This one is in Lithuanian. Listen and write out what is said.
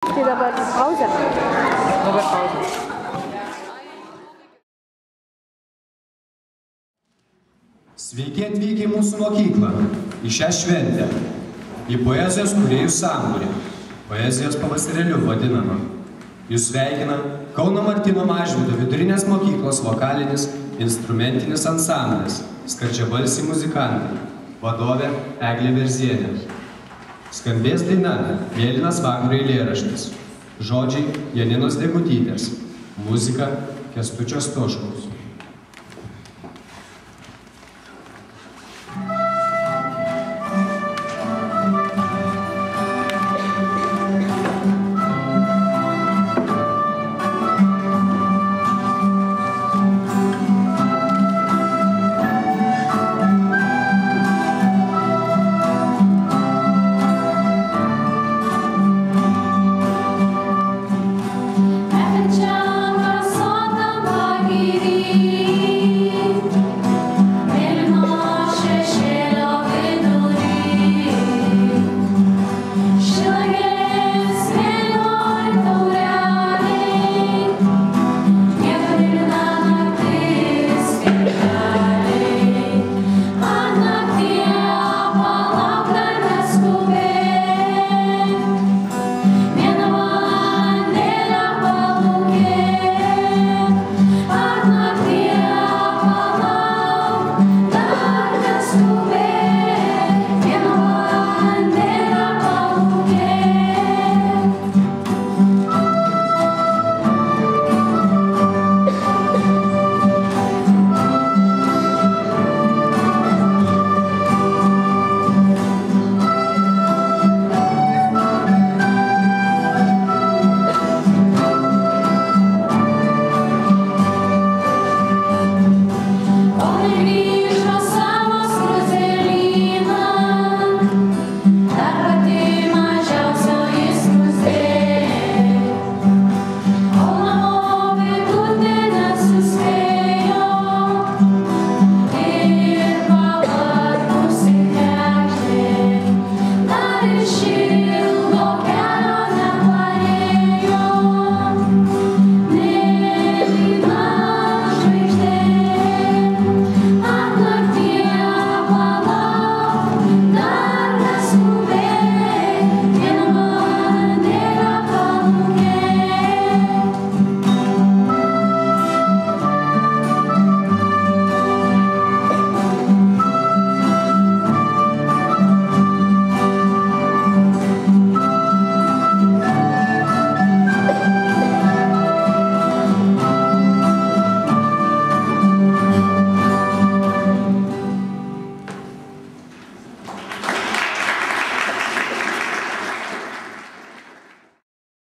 Tai dabar pauzė? Dabar pauzė. Sveiki atvykę į mūsų mokyklą, į šią šventę, į poezijos kūrėjų sambūrį, poezijos pavasarėliu vadinamą. Jūs sveikina Kauno Martyno Mažvydo vidurinės mokyklos vokalinis instrumentinis ansamblis, skardžiabalsiai muzikantai, vadovė Eglė Verzienė. Skambės daina Mėlynas vakaro eilėraštis, žodžiai Janinos Degutytės, muzika Kęstučio Stoškaus.